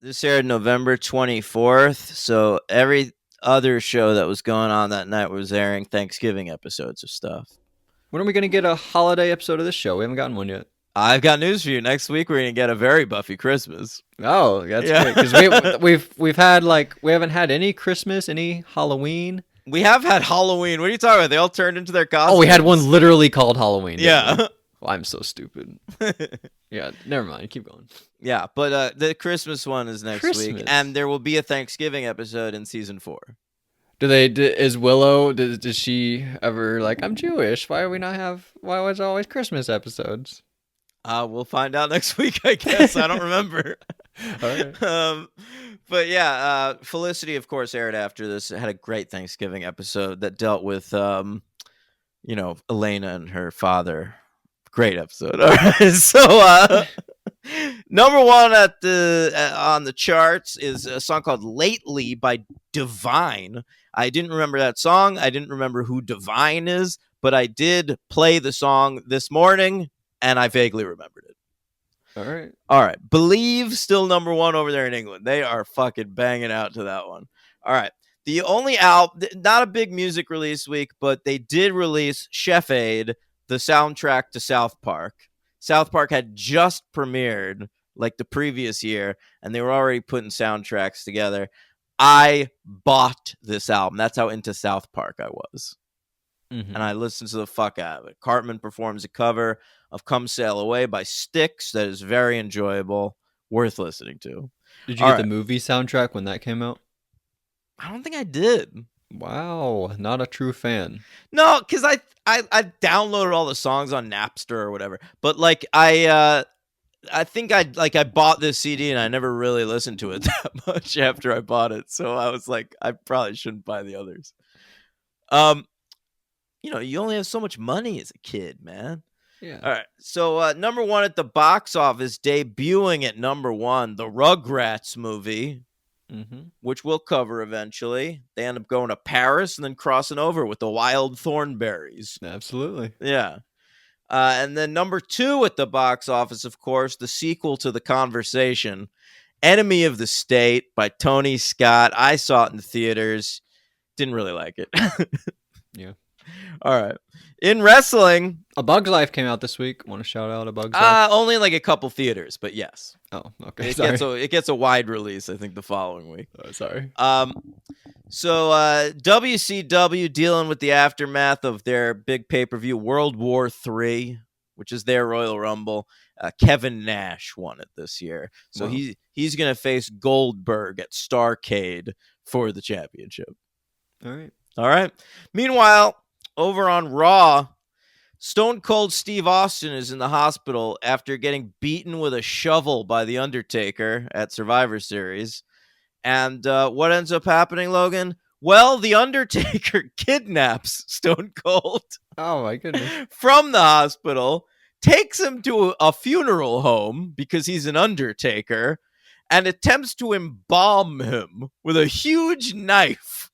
This aired November 24th, so every other show that was going on that night was airing Thanksgiving episodes of stuff. When are we gonna get a holiday episode of this show? We haven't gotten one yet. I've got news for you. Next week we're gonna get a very Buffy Christmas. Oh, that's Yeah, great because we've had we haven't had any Christmas, any Halloween. we have had Halloween. What are you talking about? They all turned into their Oh, we had one costumes. literally called Halloween. Didn't we? Yeah, Well, I'm so stupid. Yeah, never mind. Keep going. yeah. But the Christmas one is next week, Christmas. and there will be a Thanksgiving episode in season 4. Is Willow? Does she ever like? I'm Jewish. Why do we not have? Why was it always Christmas episodes? We'll find out next week, I guess. I don't remember. All right. But yeah, Felicity, of course, aired after this. It had a great Thanksgiving episode that dealt with, Elena and her father. Great episode. All right. So, number one on the charts is a song called "Lately" by Divine. I didn't remember that song. I didn't remember who Divine is, but I did play the song this morning, and I vaguely remembered it. All right. All right. Believe still number one over there in England. They are fucking banging out to that one. All right. The only not a big music release week, but they did release Chef Aid, the soundtrack to South Park. South Park had just premiered like the previous year, and they were already putting soundtracks together. I bought this album. That's how into South Park I was. Mm-hmm. And I listened to the fuck out of it. Cartman performs a cover of Come Sail Away by Styx that is very enjoyable, worth listening to. Did you All get right. the movie soundtrack when that came out? I don't think I did. Wow, not a true fan. No, because I downloaded all the songs on Napster or whatever. But like I think I bought this CD and I never really listened to it that much after I bought it. So I was like, I probably shouldn't buy the others. You only have so much money as a kid, man. Yeah. All right. So number one at the box office, debuting at number one, the Rugrats movie, Mm-hmm. which we'll cover eventually. They end up going to Paris and then crossing over with the Wild Thornberries. Absolutely. Yeah. And then number two at the box office, of course, the sequel to The Conversation, Enemy of the State by Tony Scott. I saw it in the theaters. Didn't really like it. Yeah. All right. In wrestling, A Bug's Life came out this week. Want to shout out A Bug's Life? only like a couple theaters, but yes. Oh, okay. It gets a wide release, I think, the following week. Sorry. So WCW dealing with the aftermath of their big pay-per-view World War III, which is their Royal Rumble. Kevin Nash won it this year. So Wow. he's going to face Goldberg at Starrcade for the championship. All right. All right. Meanwhile, over on Raw, Stone Cold Steve Austin is in the hospital after getting beaten with a shovel by The Undertaker at Survivor Series. And what ends up happening, Logan? Well, The Undertaker kidnaps Stone Cold Oh my goodness. from the hospital, takes him to a funeral home because he's an Undertaker, and attempts to embalm him with a huge knife.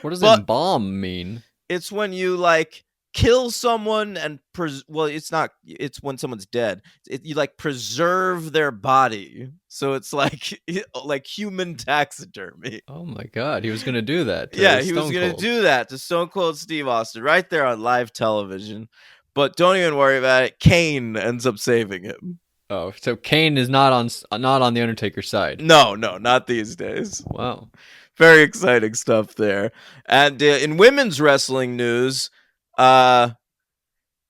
What does But- embalm mean? It's when you like kill someone and it's when someone's dead. You like preserve their body, so it's like human taxidermy. Oh my God, he was gonna do that. Yeah, he was Stone gonna Cold. do that to Stone Cold Steve Austin right there on live television. But don't even worry about it. Kane ends up saving him. Oh, so Kane is not on the Undertaker's side. No, not these days. Wow. Very exciting stuff there. And in women's wrestling news,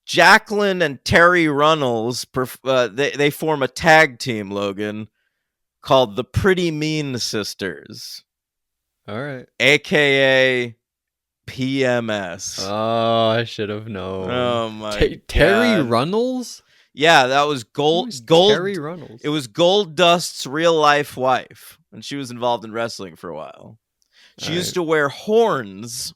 Jacqueline and Terry Runnels, they form a tag team, Logan, called the Pretty Mean Sisters, All right. a.k.a. PMS. Oh, I should have known. Oh, my Terry God. Runnels? Yeah, that was Who's Gold. Terry Runnels. It was Gold Dust's real life wife, and she was involved in wrestling for a while. She used to wear horns,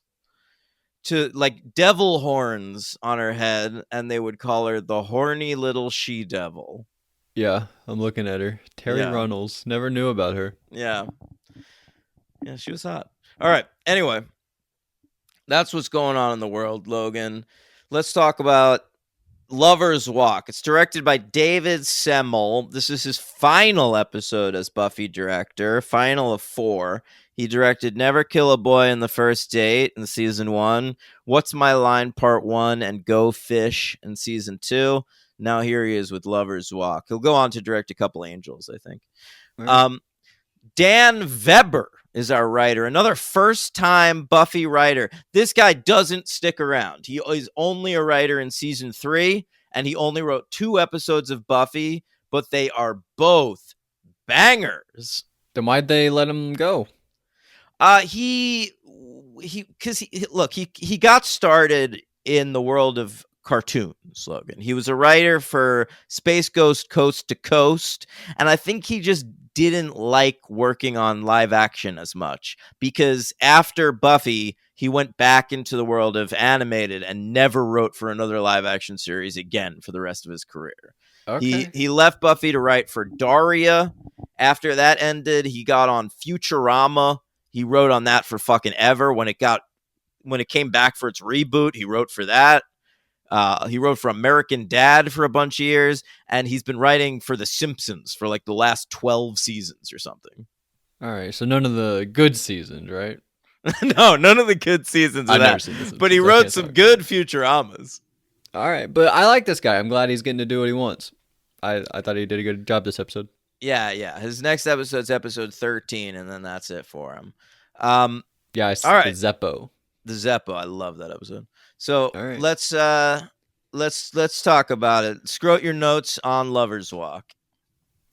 to like devil horns on her head, and they would call her the horny little she devil. Yeah, I'm looking at her. Terry Yeah. Runnels. Never knew about her. Yeah, she was hot. All right. Anyway, that's what's going on in the world, Logan. Let's talk about Lover's Walk. It's directed by David Semmel. This is his final episode as Buffy director, final of 4. He directed Never Kill a Boy in the First Date in season 1, What's My Line Part 1, and Go Fish in season 2. Now here he is with Lover's Walk. He'll go on to direct a couple Angels, I think. Right. Dan Weber is our writer, another first-time Buffy writer. This guy doesn't stick around. He is only a writer in season 3, and he only wrote 2 episodes of Buffy, but they are both bangers. Then why'd they let him go? He got started in the world of cartoons, Logan. He was a writer for Space Ghost Coast to Coast, and I think he just didn't like working on live action as much, because after Buffy, he went back into the world of animated and never wrote for another live action series again for the rest of his career. Okay. He left Buffy to write for Daria. After that ended, he got on Futurama. He wrote on that for fucking ever. When it came back for its reboot, he wrote for that. He wrote for American Dad for a bunch of years, and he's been writing for The Simpsons for like the last 12 seasons or something. All right, so none of the good seasons, right? No, none of the good seasons of I've that. never seen The Simpsons. But he wrote some good Futuramas. All right, but I like this guy. I'm glad he's getting to do what he wants. I thought he did a good job this episode. Yeah. His next episode's episode 13, and then that's it for him. Yeah, all right. The Zeppo. The Zeppo, I love that episode. So right. let's talk about it. Scrote your notes on Lover's Walk.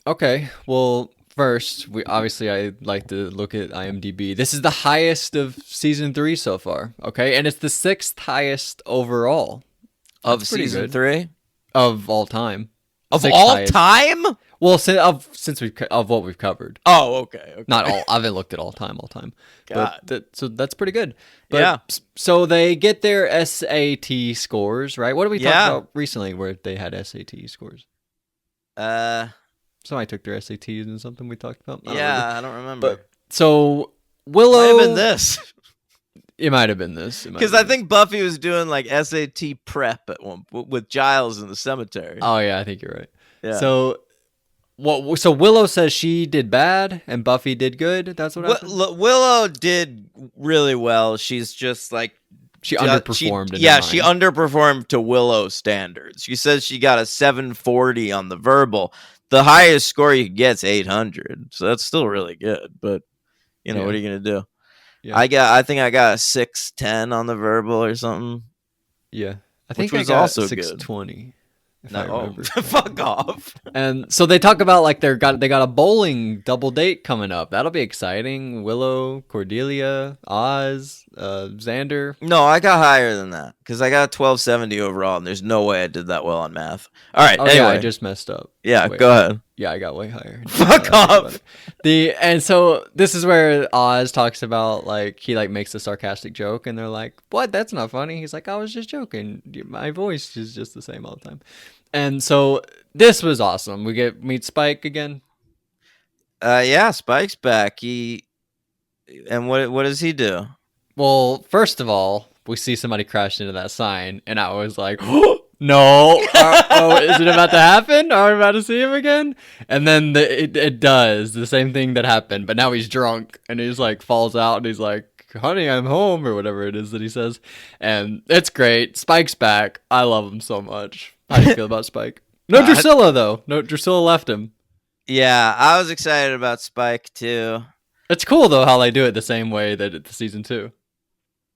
Okay, well, first, I like to look at IMDb. This is the highest of season 3 so far, okay? And it's the 6th highest overall. Of season 3? Of all time. Of all time? Well, of what we've covered. Oh, okay. Not all. I haven't looked at all time. God. But so that's pretty good. But, yeah. So they get their SAT scores, right? What did we talk about recently where they had SAT scores? Somebody took their SATs and something we talked about. I don't remember. But, so Willow. Might have been this. It might have been this. Because I think Buffy was doing like SAT prep at one with Giles in the cemetery. Oh yeah, I think you're right. Yeah. So Willow says she did bad and Buffy did good. That's what happened. Willow did really well. She's just like she underperformed. She underperformed to Willow standards. She says she got a 740 on the verbal. The highest score you can get is 800, so that's still really good. But what are you gonna do? Yeah. I think I got a 610 on the verbal or something. Yeah, I think which was I got also 620. No, fuck off. And so they talk about like they got a bowling double date coming up. That'll be exciting. Willow, Cordelia, Oz, Xander. No, I got higher than that because I got 1270 overall, and there's no way I did that well on math. All right, anyway. Yeah, I just messed up. Yeah, go ahead. Yeah, I got way higher. Fuck off. And so this is where Oz talks about like he like makes a sarcastic joke, and they're like, "What? That's not funny." He's like, "I was just joking. My voice is just the same all the time." And so this was awesome. We meet Spike again. Yeah, Spike's back. What does he do? Well, first of all, we see somebody crash into that sign, and I was like, "Oh no! Is it about to happen? Are we about to see him again?" And then it does the same thing that happened, but now he's drunk, and he's like falls out, and he's like, "Honey, I'm home," or whatever it is that he says, and it's great. Spike's back. I love him so much. How do you feel about Spike? No Drusilla, though. No, Drusilla left him. Yeah, I was excited about Spike, too. It's cool, though, how they do it the same way that it's season 2.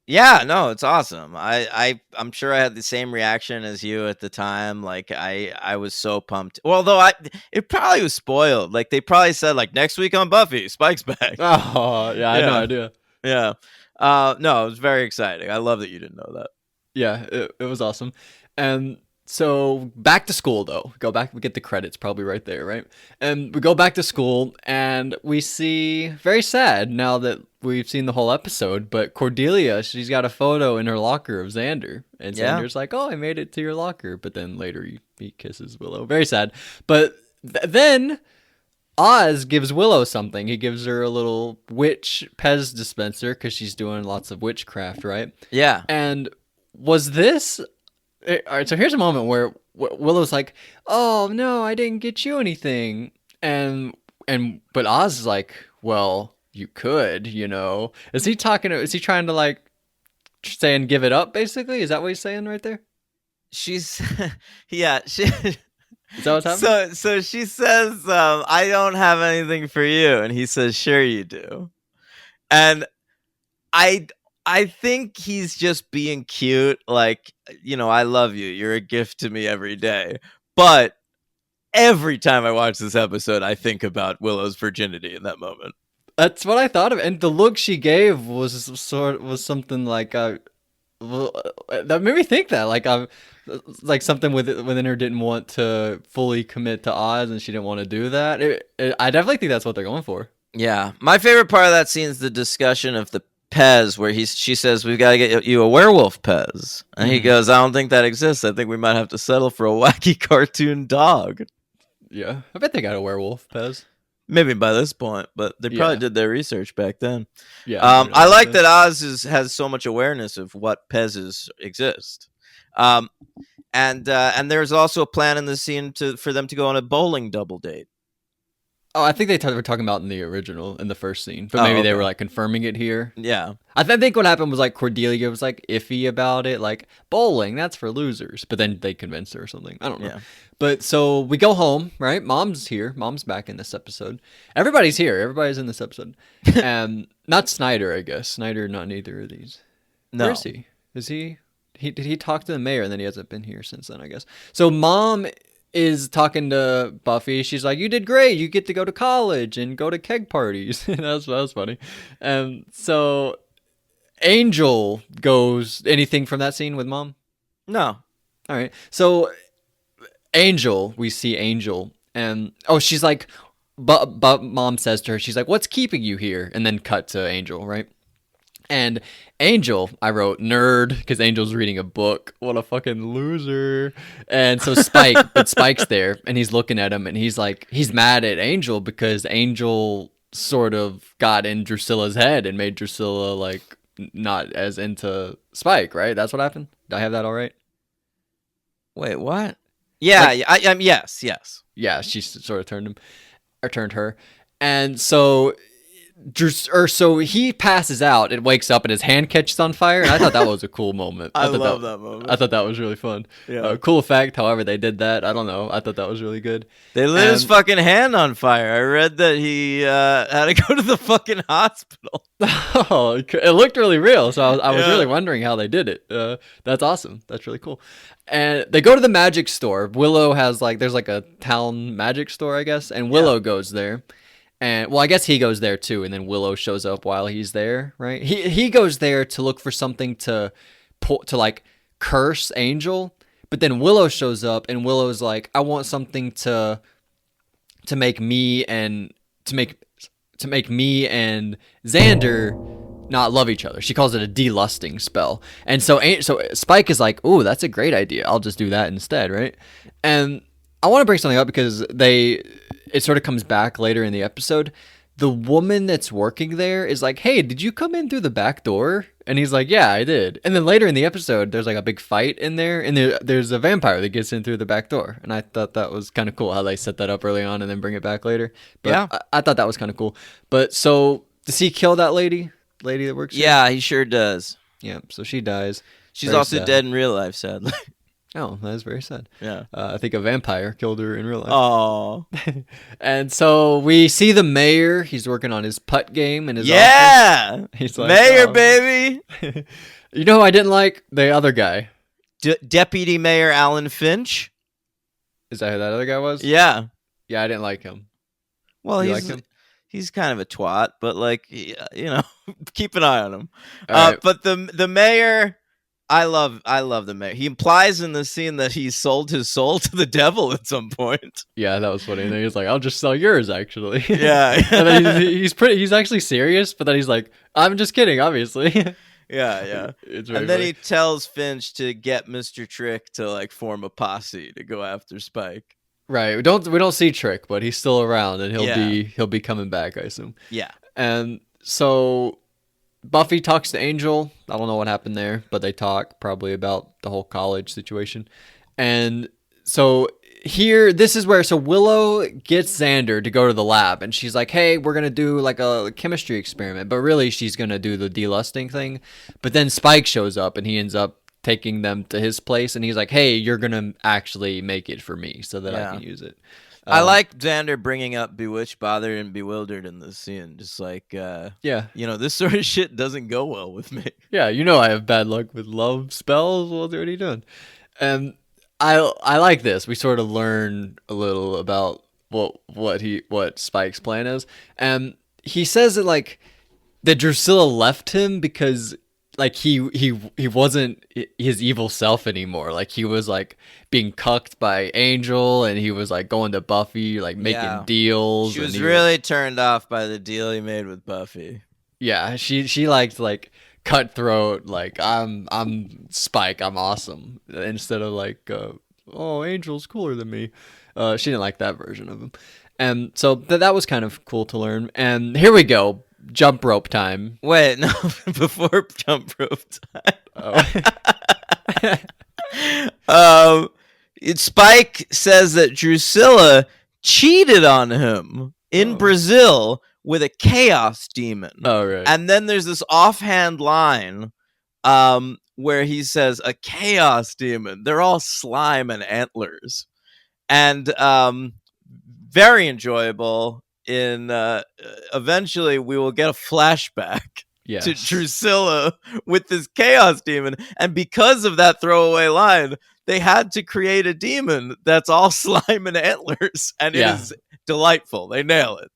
Yeah, no, it's awesome. I'm sure I had the same reaction as you at the time. Like, I was so pumped. Well, though, it probably was spoiled. Like, they probably said, like, next week on Buffy, Spike's back. Oh, yeah, I had no idea. Yeah. No, it was very exciting. I love that you didn't know that. Yeah, it was awesome. And so back to school, though. Go back, we get the credits probably right there, right? And we go back to school, and we see, very sad now that we've seen the whole episode, but Cordelia, she's got a photo in her locker of Xander. And Xander's like, "Oh, I made it to your locker." But then later he kisses Willow. Very sad. But then Oz gives Willow something. He gives her a little witch Pez dispenser because she's doing lots of witchcraft, right? Yeah. And was this All right, so here's a moment where Willow's like, "Oh no, I didn't get you anything," but Oz is like, "Well, you could, you know." Is he talking? Is he trying to like saying give it up? Basically, is that what he's saying right there? She's yeah, Is that what's happening? so she says, I don't have anything for you, and he says, sure you do. And I I think he's just being cute, like, I love you. You're a gift to me every day. But every time I watch this episode, I think about Willow's virginity in that moment. That's what I thought of, and the look she gave was something like well, that made me think that like something within her didn't want to fully commit to Oz, and she didn't want to do that. I definitely think that's what they're going for. Yeah. My favorite part of that scene is the discussion of the Pez, where she says, we've got to get you a werewolf Pez. And he goes, I don't think that exists. I think we might have to settle for a wacky cartoon dog. Yeah, I bet they got a werewolf Pez. Maybe by this point, but they probably Yeah. did their research back then. Yeah, I like that Oz has so much awareness of what Pez's exist. And there's also a plan in the scene for them to go on a bowling double date. Oh, I think they were talking about in the first scene, but maybe they were like confirming it here. Yeah. I think what happened was like Cordelia was like iffy about it, like bowling, that's for losers. But then they convinced her or something. I don't know. Yeah. But so we go home, right? Mom's here. Mom's back in this episode. Everybody's here. Everybody's in this episode. And not Snyder, I guess. Snyder, not neither of these. No. Where is he? Is he? Did he talk to the mayor and then he hasn't been here since then, I guess. So Mom is talking to Buffy. She's like, you did great. You get to go to college and go to keg parties. that was funny. So Angel goes, anything from that scene with Mom? No. All right. So Angel, we see Angel, and she's like, but Mom says to her, she's like, what's keeping you here? And then cut to Angel, right? And Angel, I wrote nerd because Angel's reading a book. What a fucking loser. And so Spike's there and he's looking at him and he's like, he's mad at Angel because Angel sort of got in Drusilla's head and made Drusilla like not as into Spike, right? That's what happened? Did I have that all right? Wait, what? Yeah, yes. Yeah, she sort of turned her. And so so he passes out and wakes up and his hand catches on fire, and I thought that was a cool moment. I love that moment. I thought that was really fun. Yeah. Cool effect, however they did that. I don't know. I thought that was really good. They lit his fucking hand on fire. I read that he had to go to the fucking hospital. Oh, it looked really real, so I was really wondering how they did it. That's awesome. That's really cool. And they go to the magic store. Willow has there's like a town magic store, I guess, and Willow goes there. And well, I guess he goes there too, and then Willow shows up while he's there, right? He goes there to look for something to like curse Angel, but then Willow shows up, and Willow's like, "I want something to make me and Xander not love each other." She calls it a delusting spell, and so Spike is like, "Ooh, that's a great idea. I'll just do that instead," right? And I want to bring something up because it sort of comes back later in the episode. The woman that's working there is like, hey, did you come in through the back door? And he's like, yeah, I did. And then later in the episode, there's like a big fight in there, and there's a vampire that gets in through the back door. And I thought that was kind of cool how they set that up early on and then bring it back later. But yeah. I thought that was kind of cool. But so does he kill that lady that works here? Yeah, he sure does. Yeah, so she dies. She's also dead in real life, sadly. Oh, that is very sad. Yeah. I think a vampire killed her in real life. Oh. And so we see the mayor. He's working on his putt game in his office. He's like, mayor, baby. You know who I didn't like? The other guy. Deputy Mayor Alan Finch. Is that who that other guy was? Yeah. Yeah, I didn't like him. Well, he's kind of a twat, but keep an eye on him. Right. But the mayor... I love the mayor. He implies in the scene that he sold his soul to the devil at some point. Yeah, that was funny. And then he's like, "I'll just sell yours, actually." Yeah. And then he's actually serious, but then he's like, "I'm just kidding, obviously." Yeah. It's and then he tells Finch to get Mr. Trick to form a posse to go after Spike. Right. We don't see Trick, but he's still around, and he'll be coming back, I assume. Yeah. And so Buffy talks to Angel. I don't know what happened there, but they talk probably about the whole college situation. And so here, this is where, so Willow gets Xander to go to the lab, and she's like, hey, we're going to do like a chemistry experiment. But really, she's going to do the delusting thing. But then Spike shows up, and he ends up taking them to his place, and he's like, hey, you're going to actually make it for me so that I can use it. I like Xander bringing up Bewitched, Bothered, and Bewildered in this scene. Just like, yeah, this sort of shit doesn't go well with me. Yeah, I have bad luck with love spells. What are you doing? And I like this. We sort of learn a little about what Spike's plan is. And he says that like that Drusilla left him because like he wasn't his evil self anymore. Like he was like being cucked by Angel, and he was like going to Buffy, like making deals. She was really turned off by the deal he made with Buffy. Yeah, she liked like cutthroat, like I'm Spike, I'm awesome, instead of like oh, Angel's cooler than me. She didn't like that version of him, and so that was kind of cool to learn. And here we go. Jump rope time. Wait, no, before jump rope time. Oh. Spike says that Drusilla cheated on him in Brazil with a chaos demon. Oh, right. And then there's this offhand line where he says, a chaos demon. They're all slime and antlers. And very enjoyable. Eventually we will get a flashback to Drusilla with this chaos demon, and because of that throwaway line, they had to create a demon that's all slime and antlers, and it is delightful. They nail it.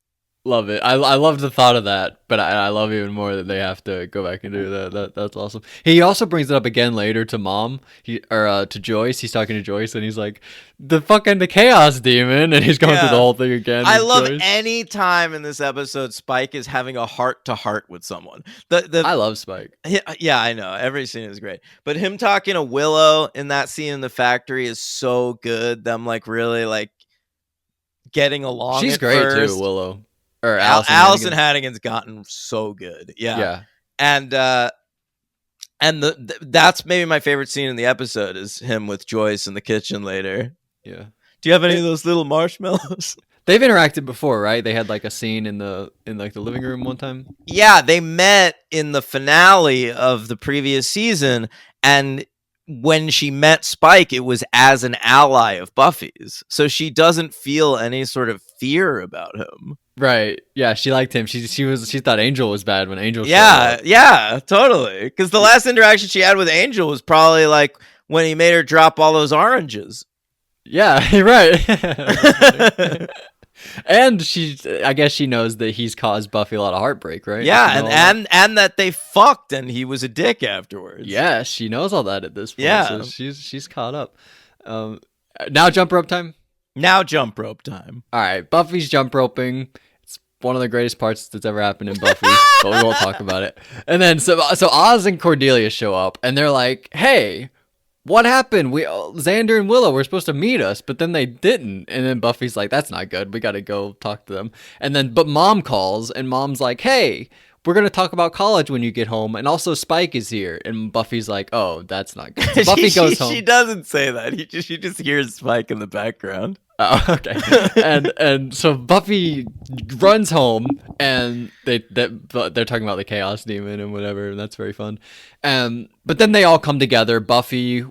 Love it. I love the thought of that, but I love even more that they have to go back and do that. That's awesome. He also brings it up again later to Mom, to Joyce. He's talking to Joyce, and he's like, the chaos demon, and he's going through the whole thing again. I love any time in this episode Spike is having a heart-to-heart with someone. I love Spike. Yeah, I know. Every scene is great. But him talking to Willow in that scene in the factory is so good. Them like really like getting along. She's great too, Willow. Or Allison Hannigan's gotten so good. Yeah. And that's maybe my favorite scene in the episode is him with Joyce in the kitchen later. Yeah. Do you have any of those little marshmallows? They've interacted before, right? They had like a scene in the living room one time. Yeah, they met in the finale of the previous season, and when she met Spike, it was as an ally of Buffy's. So she doesn't feel any sort of fear about him. Right. Yeah, she liked him. She thought Angel was bad when Angel showed up. up. Yeah, totally. Because the last interaction she had with Angel was probably like when he made her drop all those oranges. Yeah, right. And I guess she knows that he's caused Buffy a lot of heartbreak, right? Yeah, and that they fucked and he was a dick afterwards. Yeah, she knows all that at this point. Yeah, so she's caught up. Now jump rope time. Now jump rope time. All right, Buffy's jump roping. It's one of the greatest parts that's ever happened in Buffy, but we won't talk about it. And then so Oz and Cordelia show up, and they're like, "Hey, what happened? Xander and Willow were supposed to meet us, but then they didn't." And then Buffy's like, "That's not good. We got to go talk to them." And then but Mom calls, and Mom's like, "Hey, we're going to talk about college when you get home. And also Spike is here." And Buffy's like, "Oh, that's not good." So Buffy goes home. She doesn't say that. She just hears Spike in the background. Oh, okay. and so Buffy runs home, and they're talking about the Chaos Demon and whatever, and that's very fun. But then they all come together, Buffy,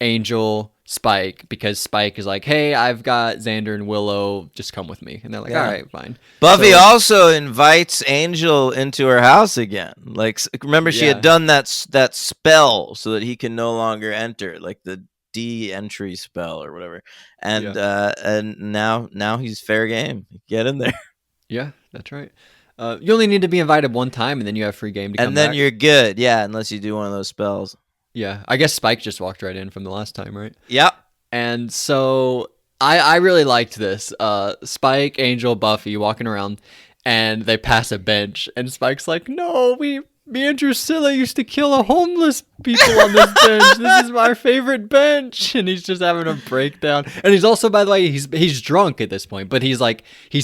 Angel, Spike, because Spike is like, "Hey, I've got Xander and Willow, just come with me." And they're like, "All right, fine." Buffy also invites Angel into her house again. Like, remember she had done that spell so that he can no longer enter, like the de-entry spell or whatever, and now he's fair game. Get in there. Yeah, that's right. You only need to be invited one time, and then you have free game to come and then back. You're good. Yeah, unless you do one of those spells. Yeah, I guess Spike just walked right in from the last time, right? Yep. And so I really liked this. Spike, Angel, Buffy walking around, and they pass a bench, and Spike's like, "No, we Me and Drusilla used to kill a homeless people on this bench. This is my favorite bench. And he's just having a breakdown. And he's also, by the way, he's drunk at this point, but he's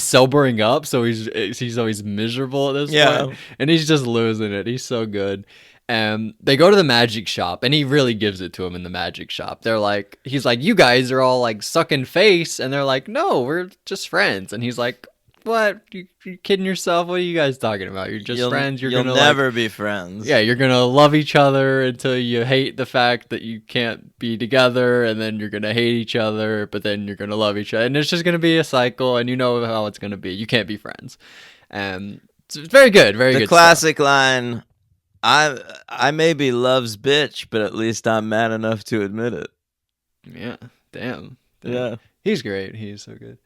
sobering up, so he's always miserable at this point. And he's just losing it. He's so good. And they go to the magic shop, and he really gives it to him in the magic shop. He's like, you guys are all like sucking face, and they're like, no, we're just friends. And he's like, what? You kidding yourself? What are you guys talking about? You're just friends. You'll never be friends. Yeah, you're gonna love each other until you hate the fact that you can't be together, and then you're gonna hate each other, but then you're gonna love each other, and it's just gonna be a cycle. And you know how it's gonna be. You can't be friends. And it's very good, very good. The classic line. I may be love's bitch, but at least I'm man enough to admit it. Yeah, damn. Yeah, he's great. He's so good.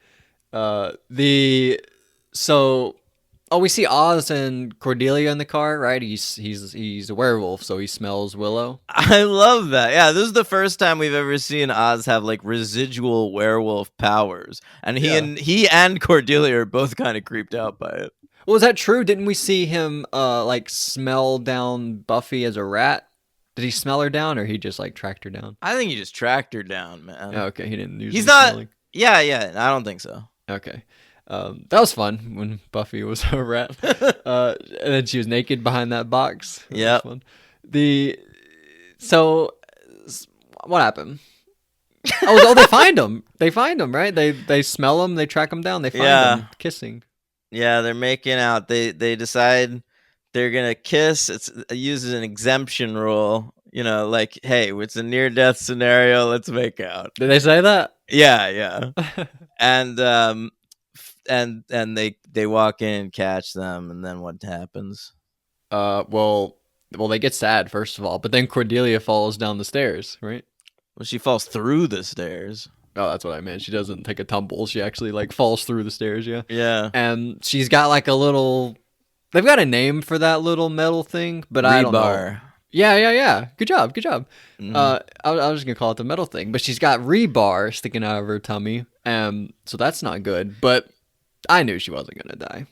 We see Oz and Cordelia in the car, right? He's a werewolf, so he smells Willow. I love that. Yeah, this is the first time we've ever seen Oz have like residual werewolf powers, and he and Cordelia are both kind of creeped out by it. Well, is that true? Didn't we see him like smell down Buffy as a rat? Did he smell her down, or he just like tracked her down? I think he just tracked her down, man. Oh, okay, he didn't use. He's not. Smelling. Yeah, I don't think so. Okay. That was fun when Buffy was a rat. And then she was naked behind that box. Yeah. So what happened? They find him. They find him, right? They smell him. They track him down. They find him kissing. Yeah, they're making out. They decide they're gonna kiss. It uses an exemption rule. You know, like, hey, it's a near-death scenario. Let's make out. Did they say that? Yeah. And they walk in and catch them, and then what happens? Well, they get sad first of all, but then Cordelia falls down the stairs, right? Well, she falls through the stairs. Oh, that's what I meant. She doesn't take a tumble. She actually like falls through the stairs. Yeah. Yeah. And she's got like a little. They've got a name for that little metal thing, but I don't know. Yeah. Good job. Mm-hmm. I was just gonna call it the metal thing, but she's got rebar sticking out of her tummy, so that's not good. But I knew she wasn't gonna die.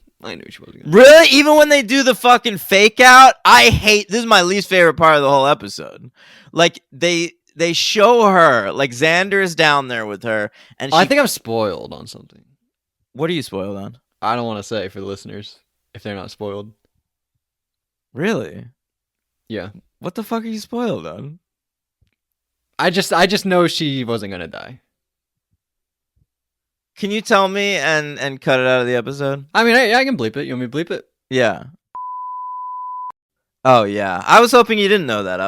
Really? Even when they do the fucking fake out, I hate. This is my least favorite part of the whole episode. Like they show her, like Xander is down there with her, and I think I'm spoiled on something. What are you spoiled on? I don't want to say for the listeners if they're not spoiled. Really? Yeah. What the fuck are you spoiled on? I just know she wasn't gonna die. Can you tell me and cut it out of the episode? I mean, I can bleep it. You want me to bleep it? Yeah. Oh yeah. I was hoping you didn't know that.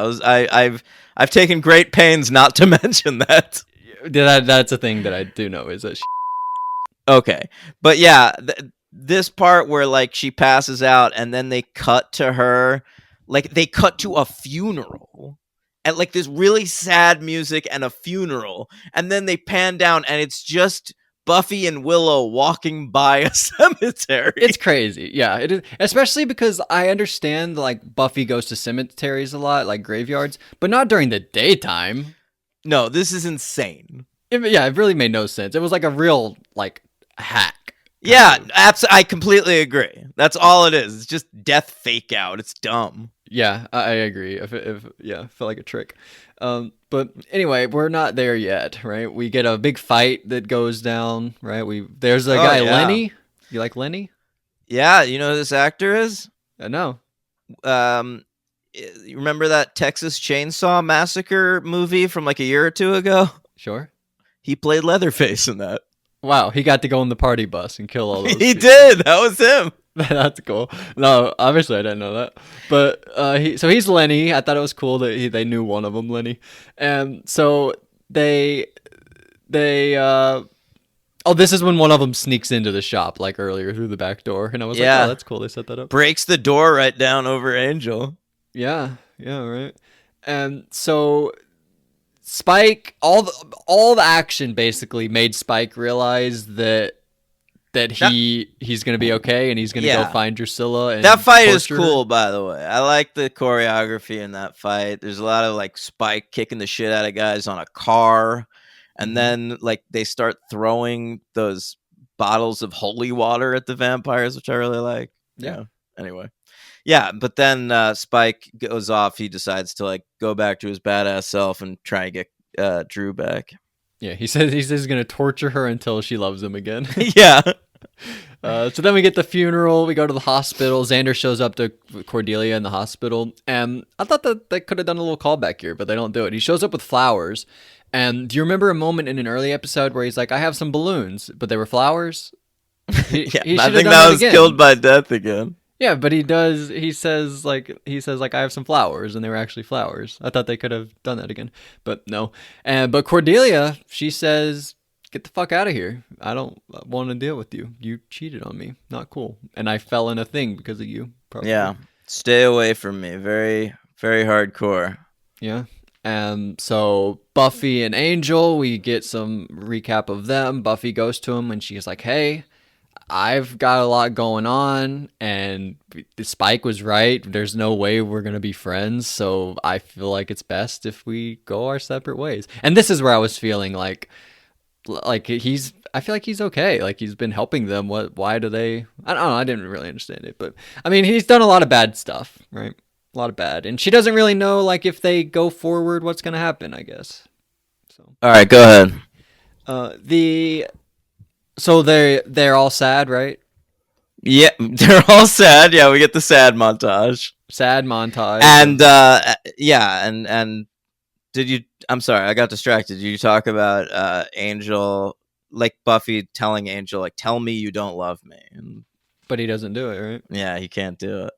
I've taken great pains not to mention that. That's a thing that I do know is that. Okay, but yeah, this part where like she passes out and then they cut to her, like they cut to a funeral. And like this really sad music and a funeral, and then they pan down and it's just Buffy and Willow walking by a cemetery. It's crazy. Yeah, it is, especially because I understand like Buffy goes to cemeteries a lot, like graveyards, but not during the daytime. No, this is insane. It really made no sense. It was like a real like hack. Yeah, I completely agree. That's all it is. It's just death fake out. It's dumb. Yeah, I agree. If felt like a trick. But anyway, we're not there yet, right? We get a big fight that goes down, right? There's a guy, Lenny. You like Lenny? Yeah, you know who this actor is? No. You remember that Texas Chainsaw Massacre movie from like a year or two ago? Sure. He played Leatherface in that. Wow, he got to go on the party bus and kill all those He people. did. That was him. That's cool. No, obviously I didn't know that. But he's Lenny. I thought it was cool that they knew one of them, Lenny. And so this is when one of them sneaks into the shop like earlier through the back door, and I was like, oh, that's cool. They set that up. Breaks the door right down over Angel. Yeah, right. And so Spike, all the action basically made Spike realize that he's gonna be okay and he's gonna go find Drusilla. And that fight is cool, by the way. I like the choreography in that fight. There's a lot of like Spike kicking the shit out of guys on a car, and then like they start throwing those bottles of holy water at the vampires, which I really like. Yeah. Anyway, yeah, but then Spike goes off. He decides to like go back to his badass self and try and get Drew back. Yeah, he says he's gonna torture her until she loves him again. Yeah. So then we get the funeral. We go to the hospital. Xander shows up to Cordelia in the hospital, and I thought that they could have done a little callback here, but they don't do it. He shows up with flowers, and do you remember a moment in an early episode where he's like, "I have some balloons, but they were flowers"? Yeah, He I should have think done that that was again. killed by death again. Yeah, but he does. He says like I have some flowers, and they were actually flowers. I thought they could have done that again, but no. And but Cordelia, she says, "Get the fuck out of here. I don't want to deal with you. You cheated on me. Not cool. And I fell in a thing because of you. Probably." Yeah, stay away from me. Very, very hardcore. Yeah. And so Buffy and Angel, we get some recap of them. Buffy goes to him and she's like, "Hey, I've got a lot going on, and Spike was right. There's no way we're going to be friends, so I feel like it's best if we go our separate ways." And this is where I was feeling like I feel like he's okay. Like he's been helping them. Why do they, I don't know. I didn't really understand it, but I mean, he's done a lot of bad stuff, right? A lot of bad. And she doesn't really know like if they go forward, what's going to happen, I guess. So, All right, go ahead. the So they're all sad, right? Yeah, they're all sad. Yeah, we get the sad montage. Sad montage. And yeah, and did you? I'm sorry, I got distracted. Did you talk about Angel, like Buffy telling Angel, like, "Tell me you don't love me"? And But he doesn't do it, right? yeah, he can't do it.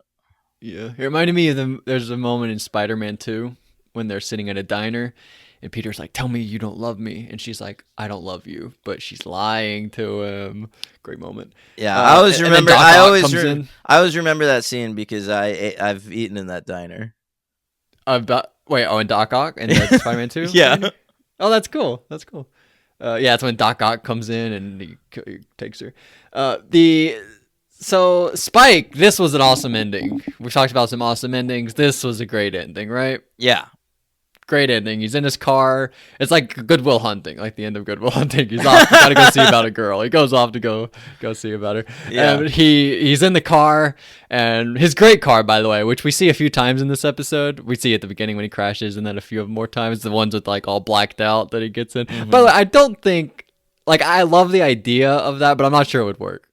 Yeah. It reminded me of there's a moment in Spider-Man 2 when they're sitting at a diner and Peter's like, "Tell me you don't love me." And she's like, "I don't love you." But she's lying to him. Great moment. Yeah, I always and then remember. Doc I Ock always, comes in. I always remember that scene because I've eaten in that diner. In Doc Ock and that's Spider-Man 2? Yeah. Oh, that's cool. That's cool. Yeah, it's when Doc Ock comes in and he takes her. So Spike, this was an awesome ending. We talked about some awesome endings. This was a great ending, right? Yeah. Great ending. He's in his car. It's like Goodwill Hunting, like the end of Goodwill Hunting. He's off. Gotta go see about a girl. He goes off to go see about her. Yeah. And he's in the car, and his great car, by the way, which we see a few times in this episode. We see at the beginning when he crashes, and then a few more times the ones with like all blacked out that he gets in. Mm-hmm. But I don't think I love the idea of that, but I'm not sure it would work.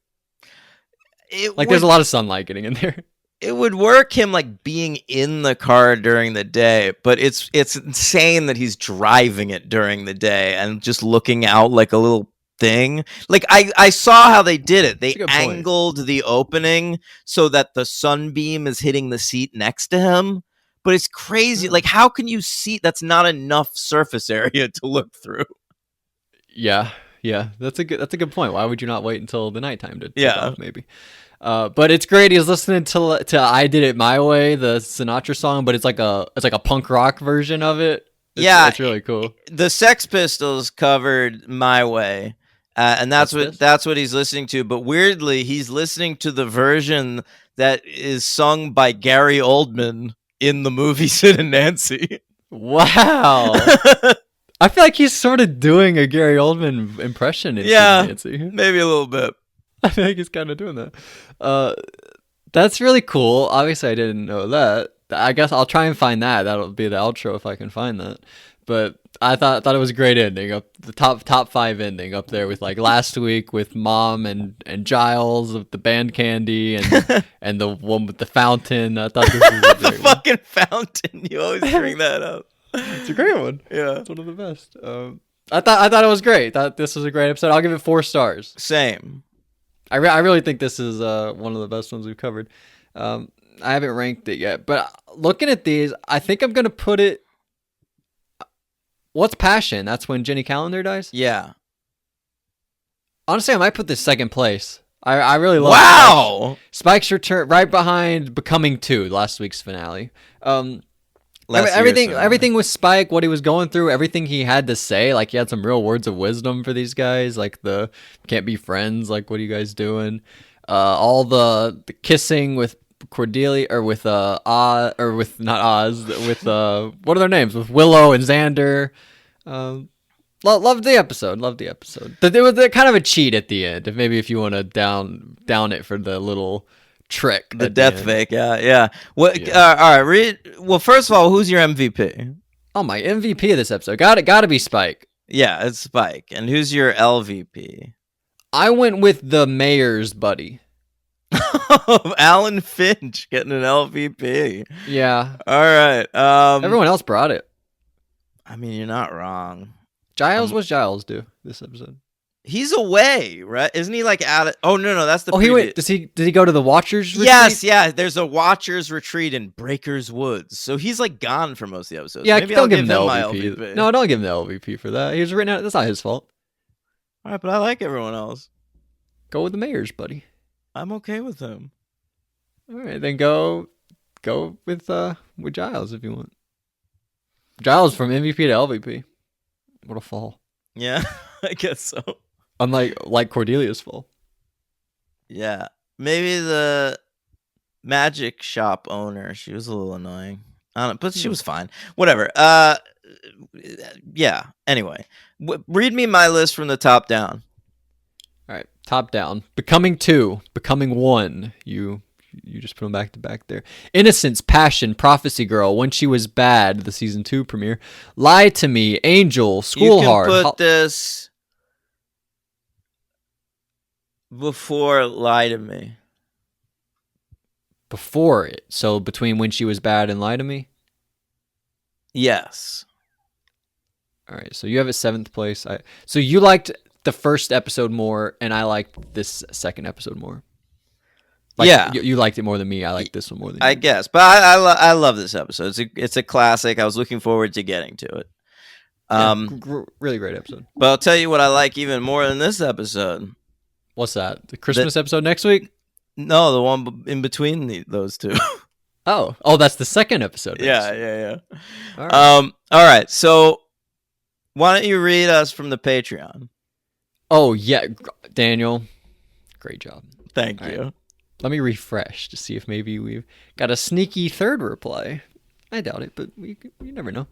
There's a lot of sunlight getting in there. It would work him like being in the car during the day, but it's insane that he's driving it during the day and just looking out like a little thing. Like I saw how they did it. They angled the opening so that the sunbeam is hitting the seat next to him. But it's crazy. Like, how can you see? That's not enough surface area to look through. Yeah, that's a good point. Why would you not wait until the nighttime to take off, maybe? But it's great. He's listening to "I Did It My Way," the Sinatra song, but it's like a punk rock version of it. It's really cool. The Sex Pistols covered "My Way," and that's what he's listening to. But weirdly, he's listening to the version that is sung by Gary Oldman in the movie Sid and Nancy. Wow. I feel like he's sort of doing a Gary Oldman impression in Sid and Nancy. Maybe a little bit. I feel like he's kind of doing that. That's really cool. Obviously, I didn't know that. I guess I'll try and find that. That'll be the outro if I can find that. But I thought it was a great ending. The top 5 ending up there with like last week with Mom and Giles with the band Candy and the one with the fountain. I thought this was a great the fucking fountain. You always bring that up. It's a great one. Yeah, it's one of the best. I thought it was great. Thought this was a great episode. I'll give it 4 stars. Same. I really think this is one of the best ones we've covered. I haven't ranked it yet, but looking at these, I think I'm gonna put it. What's Passion? That's when Jenny Calendar dies. Yeah. Honestly, I might put this second place. I really love. Wow. Spike's return right behind Becoming 2, last week's finale. Everything with Spike, what he was going through, everything he had to say, like he had some real words of wisdom for these guys, like the can't be friends, like what are you guys doing? All the kissing with Cordelia or with Oz, or with not Oz, with what are their names? With Willow and Xander. Loved the episode. There was kind of a cheat at the end. If you want to down it for the little trick The at the death end. fake. Yeah, yeah. What? Yeah. All right. Read. Well, first of all, who's your MVP? Oh, my MVP of this episode. Gotta be Spike. Yeah, it's Spike. And who's your LVP? I went with the mayor's buddy. Alan Finch getting an LVP. Yeah. All right. Everyone else brought it. I mean, you're not wrong. Giles, what's Giles do this episode? He's away, right? Isn't he like out of? Oh no, that's the. Oh, he went. Did he go to the Watchers retreat? Yes, yeah. There's a Watchers retreat in Breakers Woods, so he's like gone for most of the episodes. Yeah, Maybe don't I'll give him the my LVP. No, don't give him the LVP for that. He was written out. That's not his fault. All right, but I like everyone else. Go with the mayor's buddy. I'm okay with him. All right, then go with Giles if you want. Giles from MVP to LVP. What a fall. Yeah, I guess so. Unlike Cordelia's fall. Yeah, maybe the magic shop owner. She was a little annoying. I don't know, but she was fine. Whatever. Yeah. Anyway, read me my list from the top down. All right, top down. Becoming 2, Becoming 1. You just put them back to back there. Innocence, Passion, Prophecy Girl, When She Was Bad, the season 2 premiere. Lie to Me, Angel, School You Hard. can put this before Lie to Me. Before it. So between When She Was Bad and Lie to Me? Yes. All right, so you have it 7th place. So you liked the first episode more, and I liked this second episode more. Yeah. You liked it more than me. I like this one more than you. I guess. But I love this episode. It's a classic. I was looking forward to getting to it. Really great episode. But I'll tell you what I like even more than this episode. What's that? The Christmas episode next week? No, the one in between those two. Oh, that's the second episode. Yeah. All right. All right. So why don't you read us from the Patreon? Oh, yeah. Daniel, great job. Thank All you. Right. Let me refresh to see if maybe we've got a sneaky third reply. I doubt it, but you never know.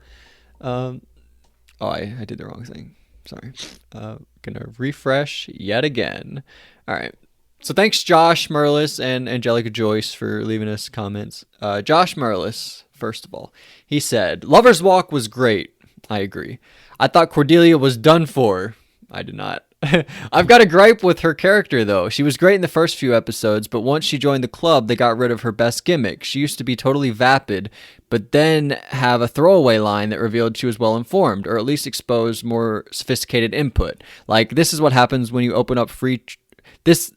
I did the wrong thing. Sorry. Gonna refresh yet again. All right. So thanks, Josh Merlis and Angelica Joyce, for leaving us comments. Josh Merlis, first of all, he said, Lover's Walk was great. I agree. I thought Cordelia was done for. I did not. I've got a gripe with her character, though. She was great in the first few episodes, but once she joined the club, they got rid of her best gimmick. She used to be totally vapid, but then have a throwaway line that revealed she was well-informed, or at least exposed more sophisticated input. Like, this is what happens when you open up this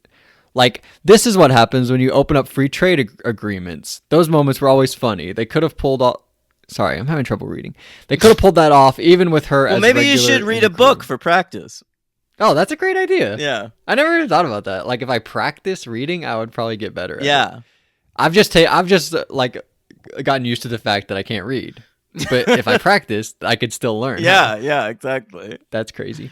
is what happens when you open up free trade agreements. Those moments were always funny. They could have pulled off... Sorry, I'm having trouble reading. They could have pulled that off even with her as maybe you should read a book for practice. Oh, that's a great idea. Yeah. I never even thought about that. Like, if I practice reading, I would probably get better at Yeah. it. I've just gotten used to the fact that I can't read. But if I practiced, I could still learn. Yeah, exactly. That's crazy.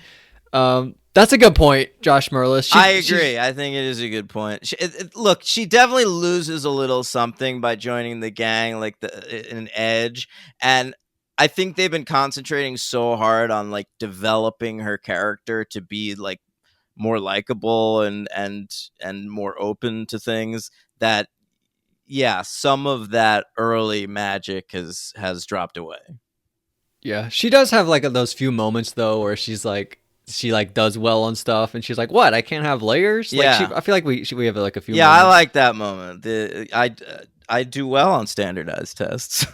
That's a good point, Josh Merlis. I agree. I think it is a good point. Look, she definitely loses a little something by joining the gang, like an edge. And I think they've been concentrating so hard on like developing her character to be like more likable and more open to things that, yeah, some of that early magic has dropped away. Yeah, she does have like those few moments though where she does well on stuff, and she's like, "What? I can't have layers." Yeah, I feel like we have like a few. Yeah, moments. I like that moment. I do well on standardized tests.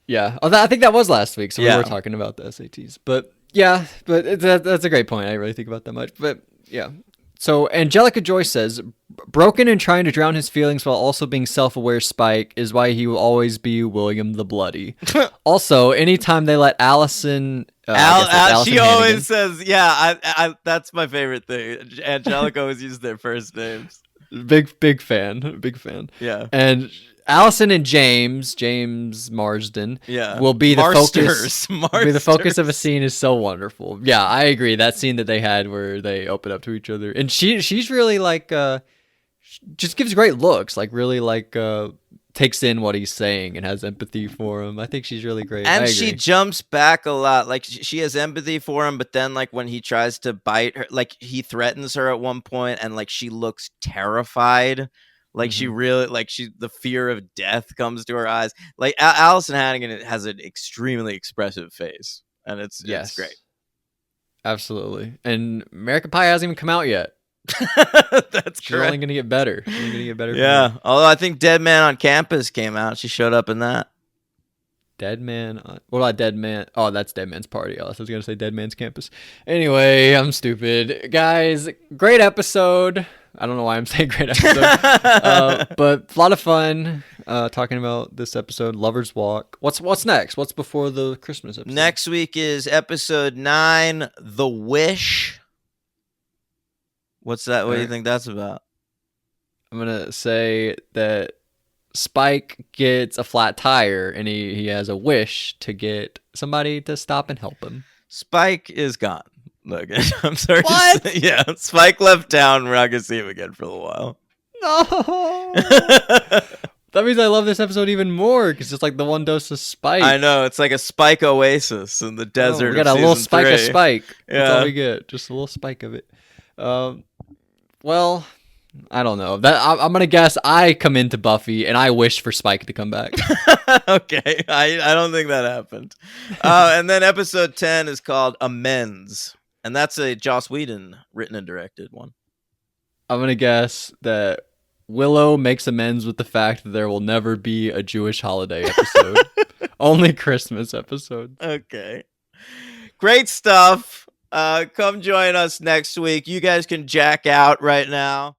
Yeah, I think that was last week, so we were talking about the SATs. But yeah, that's a great point. I didn't really think about that much, but yeah. So Angelica Joyce says, broken and trying to drown his feelings while also being self-aware Spike is why he will always be William the Bloody. Also, anytime they let Allison... Allison she always says, yeah, I that's my favorite thing. Angelica always uses their first names. Big fan. Yeah. And Allison and James Marsden will be the focus. Be the focus of a scene is so wonderful. Yeah, I agree. That scene that they had where they open up to each other, and she's really like just gives great looks, like really like takes in what he's saying and has empathy for him. I think she's really great. And she jumps back a lot. Like she has empathy for him, but then like when he tries to bite her, like he threatens her at one point and like she looks terrified. Like she really, like the fear of death comes to her eyes. Like Allison Hannigan has an extremely expressive face, and it's great. Yes, absolutely. And American Pie hasn't even come out yet. That's She's correct. only gonna get better. She's only gonna get better. Yeah, although I think Dead Man on Campus came out. She showed up in that. Dead Man. What about Dead Man? Oh, that's Dead Man's Party. I was gonna say Dead Man's Campus. Anyway, I'm stupid, guys. Great episode. I don't know why I'm saying great episode, but a lot of fun talking about this episode. Lovers Walk. What's next? What's before the Christmas episode? Next week is episode 9, The Wish. What's that? What do you think that's about? I'm gonna say that Spike gets a flat tire and he has a wish to get somebody to stop and help him. Spike is gone. Look, I'm sorry. What? To say, yeah, Spike left town. We're not gonna see him again for a little while. No. That means I love this episode even more because it's like the one dose of Spike. I know, it's like a Spike oasis in the desert. We got of a little season spike 3. of Spike. Yeah. That's all we get. Just a little spike of it. Well, I don't know. I'm gonna guess I come into Buffy and I wish for Spike to come back. Okay, I don't think that happened. And then episode 10 is called Amends, and that's a Joss Whedon written and directed one. I'm gonna guess that Willow makes amends with the fact that there will never be a Jewish holiday episode. Only Christmas episode. Okay. Great stuff. Come join us next week. You guys can jack out right now.